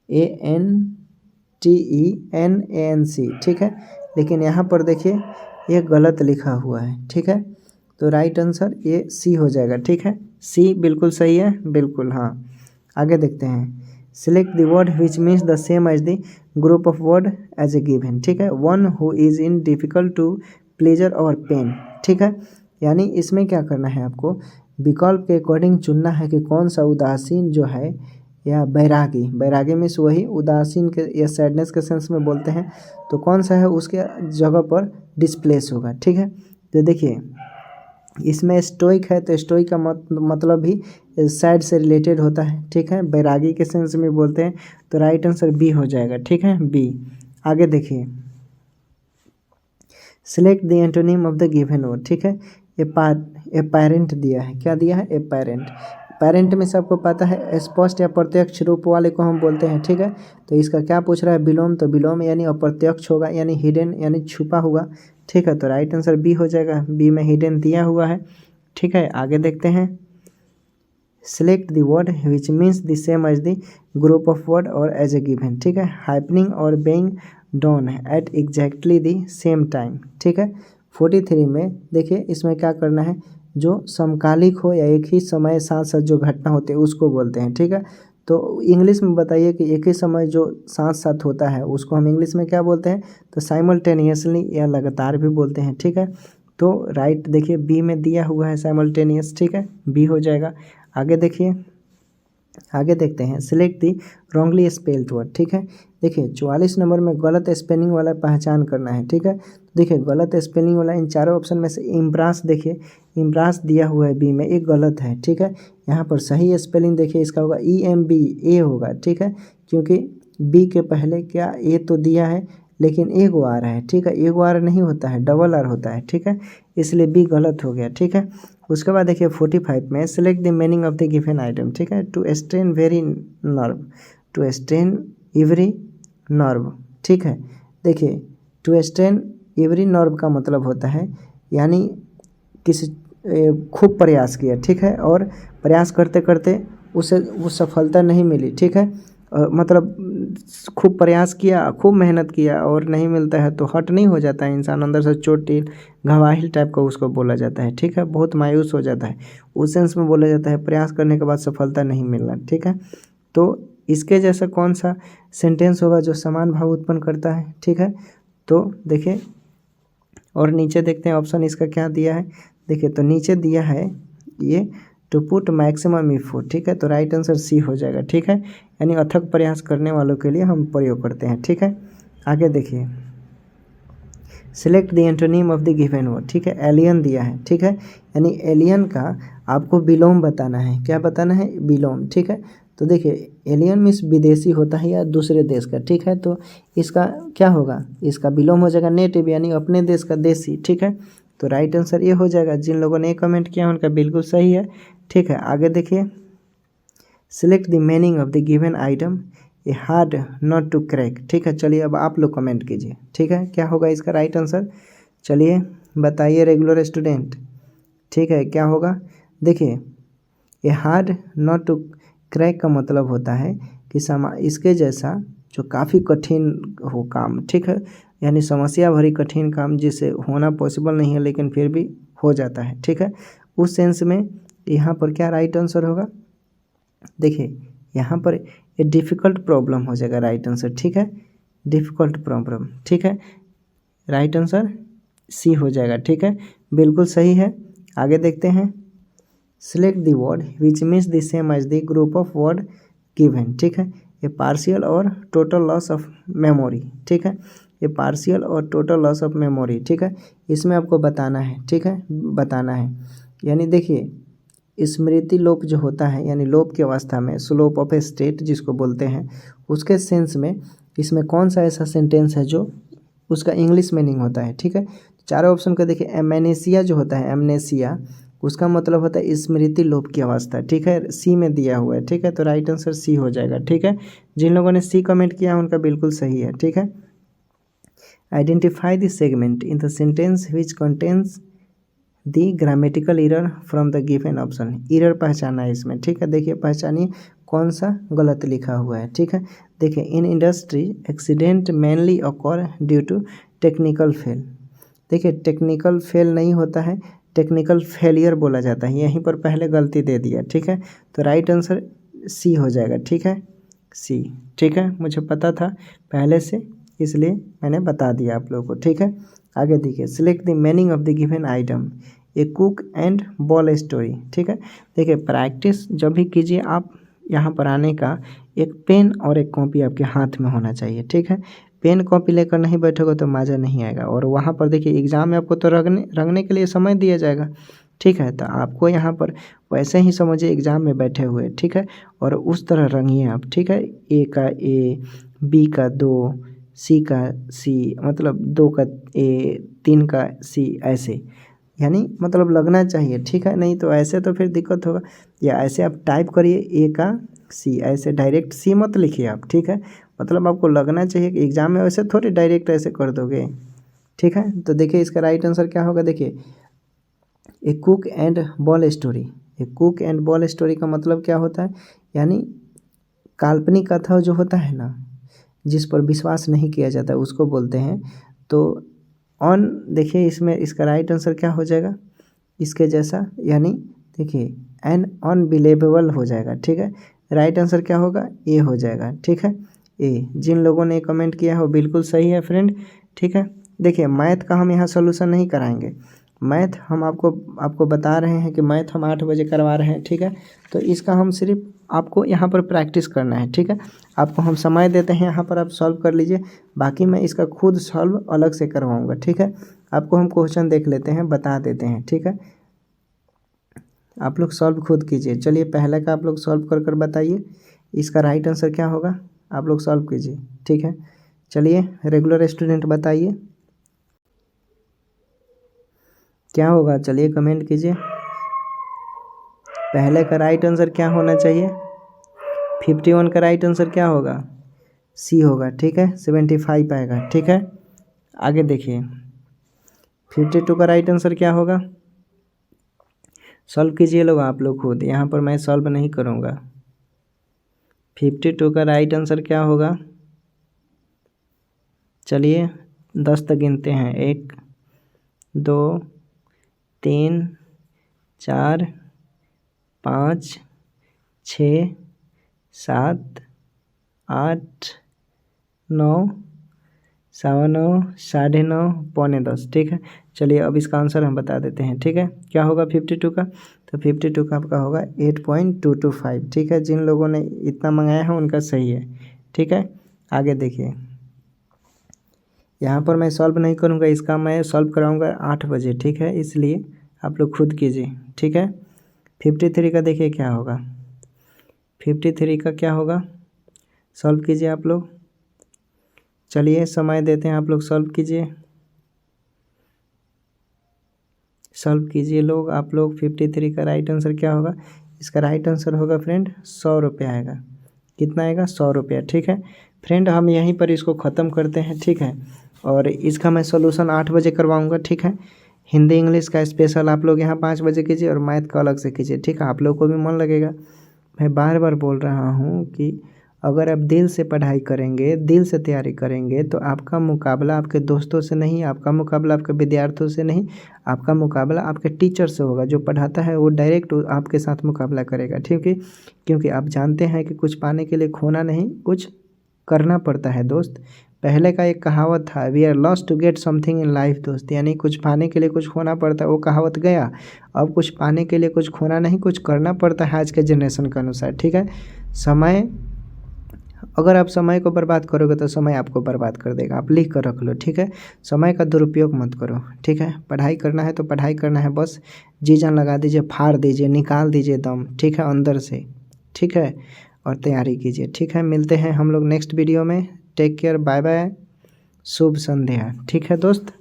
MANTENANC, ठीक है, लेकिन यहाँ पर देखिए ये गलत लिखा हुआ है, ठीक है। तो राइट आंसर ये सी हो जाएगा, ठीक है, सी बिल्कुल सही है, बिल्कुल हाँ। आगे देखते हैं select the word which means the same as the group of word as a given, ठीक है, one who is in difficult to pleasure और पेन, ठीक है। यानी इसमें क्या करना है, आपको विकल्प के अकॉर्डिंग चुनना है कि कौन सा उदासीन जो है या बैरागी, बैरागी मीन्स वही उदासीन के या सैडनेस के सेंस में बोलते हैं, तो कौन सा है उसके जगह पर डिस्प्लेस होगा, ठीक है। तो देखिए इसमें स्टोइक है, तो स्टोइक का मतलब भी सैड से रिलेटेड होता है, ठीक है, बैरागी के सेंस में बोलते हैं, तो राइट आंसर बी हो जाएगा, ठीक है, बी। आगे देखिए select the antonym of the given word, ठीक है। एपेरेंट दिया है, क्या दिया है, एपेरेंट। पेरेंट में सबको पता है स्पष्ट या प्रत्यक्ष रूप वाले को हम बोलते हैं, ठीक है। तो इसका क्या पूछ रहा है, विलोम, तो विलोम यानी अप्रत्यक्ष होगा, यानी हिडन यानी छुपा हुआ, ठीक है, तो राइट आंसर बी हो जाएगा, बी में हिडन दिया हुआ है, ठीक है। आगे देखते हैं select the word which means the same as the group of word और एज ए गिवन, ठीक है, हैपनिंग और being done at exactly the same time, ठीक है। 43 में देखिए इसमें क्या करना है, जो समकालिक हो या एक ही समय साथ साथ जो घटना होते हैं उसको बोलते हैं, ठीक है। तो इंग्लिश में बताइए कि एक ही समय जो साथ साथ होता है उसको हम इंग्लिश में क्या बोलते हैं, तो साइमल्टेनियसली या लगातार भी बोलते हैं, ठीक है। तो राइट देखिए बी में दिया हुआ है साइमल्टेनियस, ठीक है, बी हो जाएगा। आगे देखिए, आगे देखते हैं select the wrongly spelled word, ठीक है। देखिए 44 नंबर में गलत स्पेलिंग वाला पहचान करना है, ठीक है। देखिए गलत स्पेलिंग वाला इन चारों ऑप्शन में से इम्ब्रास, देखिए इम्ब्रास दिया हुआ है बी में, एक गलत है, ठीक है। यहाँ पर सही स्पेलिंग देखिए इसका होगा EMBA होगा, ठीक है, क्योंकि बी के पहले क्या ए तो दिया है लेकिन एक आर है, ठीक है, एक आर नहीं होता है, डबल आर होता है, ठीक है, इसलिए बी गलत हो गया, ठीक है। उसके बाद देखिए 45 में select the meaning of the given item, ठीक है, to strain very nerve, to strain every nerve, ठीक है। देखिए टू स्ट्रेन एवरी नर्व का मतलब होता है यानी किसी खूब प्रयास किया, ठीक है, और प्रयास करते करते उसे वो सफलता नहीं मिली, ठीक है, मतलब खूब प्रयास किया, खूब मेहनत किया और नहीं मिलता है तो हट नहीं हो जाता है इंसान, अंदर से चोटिल घवाहिल टाइप का उसको बोला जाता है, ठीक है, बहुत मायूस हो जाता है, उस सेंस में बोला जाता है प्रयास करने के बाद सफलता नहीं मिलना, ठीक है। तो इसके जैसा कौन सा सेंटेंस होगा जो समान भाव उत्पन्न करता है, ठीक है। तो देखिए और नीचे देखते हैं ऑप्शन इसका क्या दिया है। देखिए तो नीचे दिया है ये टू पुट मैक्सिमम इफोर्ट, ठीक है, तो राइट आंसर सी हो जाएगा, ठीक है, यानी अथक प्रयास करने वालों के लिए हम प्रयोग करते हैं, ठीक है। आगे देखिए select the antonym of the given word, ठीक है, एलियन दिया है, ठीक है, यानी एलियन का आपको विलोम बताना है, क्या बताना है, विलोम, ठीक है। तो देखिए एलियन मीन्स विदेशी होता है या दूसरे देश का, ठीक है, तो इसका क्या होगा, इसका विलोम हो जाएगा नेटिव यानी अपने देश का देशी, ठीक है। तो राइट आंसर ये हो जाएगा। जिन लोगों ने कमेंट किया उनका बिल्कुल सही है, ठीक है। आगे देखिए select the meaning of the given item a hard nut to crack, ठीक है। चलिए अब आप लोग कमेंट कीजिए, ठीक है, क्या होगा इसका राइट आंसर, चलिए बताइए रेगुलर स्टूडेंट, ठीक है, क्या होगा। देखिए a hard nut to crack का मतलब होता है कि इसके जैसा जो काफ़ी कठिन हो काम, ठीक है, यानी समस्या भरी कठिन काम जिसे होना पॉसिबल नहीं है लेकिन फिर भी हो जाता है, ठीक है, उस सेंस में यहाँ पर क्या राइट आंसर होगा। देखिए यहाँ पर ये डिफ़िकल्ट प्रॉब्लम हो जाएगा राइट आंसर, ठीक है, डिफ़िकल्ट प्रॉब्लम, ठीक है, राइट आंसर सी हो जाएगा, ठीक है, बिल्कुल सही है। आगे देखते हैं select the word which means the same as the group of word given, ठीक है, ये पार्शियल और टोटल लॉस ऑफ मेमोरी, ठीक है, ये पार्शियल और टोटल लॉस ऑफ मेमोरी, ठीक है, इसमें आपको बताना है, ठीक है, बताना है, यानी देखिए स्मृति लोप जो होता है यानी लोप की अवस्था में स्लोप ऑफ ए स्टेट जिसको बोलते हैं, उसके सेंस में इसमें कौन सा ऐसा सेंटेंस है जो उसका इंग्लिश मीनिंग होता है, ठीक है। चारों ऑप्शन का देखिए एमनेसिया जो होता है, एमनेसिया उसका मतलब होता है स्मृति लोप की अवस्था, ठीक है, सी में दिया हुआ है, ठीक है, तो राइट आंसर सी हो जाएगा, ठीक है। जिन लोगों ने सी कमेंट किया उनका बिल्कुल सही है, ठीक है। Identify the segment in the sentence which contains the grammatical error from the given option, error पहचाना है इसमें, ठीक है, देखिए पहचानिए कौन सा गलत लिखा हुआ है, ठीक है। देखिए in industry accident mainly occur due to technical fail, देखिए टेक्निकल फेल नहीं होता है, टेक्निकल फेलियर बोला जाता है, यहीं पर पहले गलती दे दिया, ठीक है, तो राइट आंसर सी हो जाएगा, ठीक है, सी, ठीक है, मुझे पता था पहले से इसलिए मैंने बता दिया आप लोगों को, ठीक है। आगे देखिए select the meaning of the given item A cock and bull story, ठीक है, देखिए प्रैक्टिस जब भी कीजिए आप यहाँ पर आने का एक पेन और एक कॉपी आपके हाथ में होना चाहिए, ठीक है, पेन कॉपी लेकर नहीं बैठोगे तो मज़ा नहीं आएगा, और वहाँ पर देखिए एग्ज़ाम में आपको तो रंगने के लिए समय दिया जाएगा, ठीक है, तो आपको यहाँ पर वैसे ही समझिए एग्ज़ाम में बैठे हुए, ठीक है, और उस तरह रंगिए आप, ठीक है, ए का ए, बी का दो, सी का सी, मतलब दो का ए, तीन का सी, ऐसे यानी मतलब लगना चाहिए, ठीक है, नहीं तो ऐसे तो फिर दिक्कत होगा, या ऐसे आप टाइप करिए ए का सी, ऐसे डायरेक्ट सी मत लिखिए आप, ठीक है, मतलब आपको लगना चाहिए कि एग्ज़ाम में वैसे थोड़ी डायरेक्ट ऐसे कर दोगे, ठीक है। तो देखिए इसका राइट आंसर क्या होगा, देखिए a cock and bull story, a cock and bull story का मतलब क्या होता है, यानी काल्पनिक कथा जो होता है ना जिस पर विश्वास नहीं किया जाता उसको बोलते हैं। तो ऑन देखिए इसमें इसका राइट आंसर क्या हो जाएगा इसके जैसा, यानी देखिए एन अनबिलीवेबल हो जाएगा, ठीक है, राइट आंसर क्या होगा ए हो जाएगा, ठीक है, ए। जिन लोगों ने कमेंट किया है वो बिल्कुल सही है फ्रेंड, ठीक है। देखिए मैथ का हम यहाँ सोल्यूशन नहीं कराएंगे, मैथ हम आपको बता रहे हैं कि मैथ हम 8 बजे करवा रहे हैं, ठीक है, तो इसका हम सिर्फ आपको यहाँ पर प्रैक्टिस करना है, ठीक है, आपको हम समय देते हैं यहाँ पर आप सॉल्व कर लीजिए, बाकी मैं इसका खुद सॉल्व अलग से करवाऊँगा, ठीक है। आपको हम क्वेश्चन देख लेते हैं, बता देते हैं, ठीक है, आप लोग सॉल्व खुद कीजिए। चलिए पहले का आप लोग सॉल्व कर बताइए इसका राइट आंसर क्या होगा, आप लोग सॉल्व कीजिए, ठीक है। चलिए रेगुलर स्टूडेंट बताइए क्या होगा, चलिए कमेंट कीजिए। पहले का राइट आंसर क्या होना चाहिए, 51 का राइट आंसर क्या होगा, सी होगा, ठीक है, 75 आएगा, ठीक है। आगे देखिए 52 का राइट आंसर क्या होगा? सॉल्व कीजिए लोग आप लोग खुद, यहाँ पर मैं सॉल्व नहीं करूँगा। 52 का राइट आंसर क्या होगा? चलिए 10 तक गिनते हैं। 1 2 3 4 5 6 7 8 9 9:15 9:30 9:45, ठीक है। चलिए अब इसका आंसर हम बता देते हैं, ठीक है। क्या होगा 52 का? तो 52 का आपका होगा 8.225, ठीक है। जिन लोगों ने इतना मंगाया है उनका सही है, ठीक है। आगे देखिए, यहाँ पर मैं सॉल्व नहीं करूँगा, इसका मैं सॉल्व कराऊँगा 8 बजे, ठीक है। इसलिए आप लोग खुद कीजिए, ठीक है। 53 का देखिए क्या होगा। 53 का क्या होगा? सॉल्व कीजिए आप लोग। चलिए समय देते हैं, आप लोग सॉल्व कीजिए, सॉल्व कीजिए लोग आप लोग। 53 का राइट आंसर क्या होगा? इसका राइट आंसर होगा फ्रेंड 100 रुपये आएगा। कितना आएगा? 100 रुपया, ठीक है। फ्रेंड हम यहीं पर इसको ख़त्म करते हैं, ठीक है। और इसका मैं सॉल्यूशन 8 बजे करवाऊँगा, ठीक है। हिंदी इंग्लिश का स्पेशल आप लोग यहाँ 5 बजे कीजिए और मैथ का अलग से कीजिए, ठीक है। आप लोग को भी मन लगेगा। मैं बार बार बोल रहा हूँ कि अगर आप दिल से पढ़ाई करेंगे, दिल से तैयारी करेंगे, तो आपका मुकाबला आपके दोस्तों से नहीं, आपका मुकाबला आपके विद्यार्थियों से नहीं, आपका मुकाबला आपके टीचर से होगा। जो पढ़ाता है वो डायरेक्ट आपके साथ मुकाबला करेगा, ठीक है। क्योंकि आप जानते हैं कि कुछ पाने के लिए खोना नहीं, कुछ करना पड़ता है दोस्त। पहले का एक कहावत था, we are lost to get something in life दोस्त, यानी कुछ पाने के लिए कुछ खोना पड़ता है, वो कहावत गया। अब कुछ पाने के लिए कुछ खोना नहीं, कुछ करना पड़ता है आज के जनरेशन के अनुसार, ठीक है। समय, अगर आप समय को बर्बाद करोगे तो समय आपको बर्बाद कर देगा। आप लिख कर रख लो, ठीक है। समय का दुरुपयोग मत करो, ठीक है। पढ़ाई करना है तो पढ़ाई करना है, बस जी जान लगा दीजिए, फाड़ दीजिए, निकाल दीजिए दम, ठीक है, अंदर से, ठीक है। और तैयारी कीजिए, ठीक है। मिलते हैं हम लोग नेक्स्ट वीडियो में। टेक केयर, बाय बाय, शुभ संध्या, ठीक है दोस्त।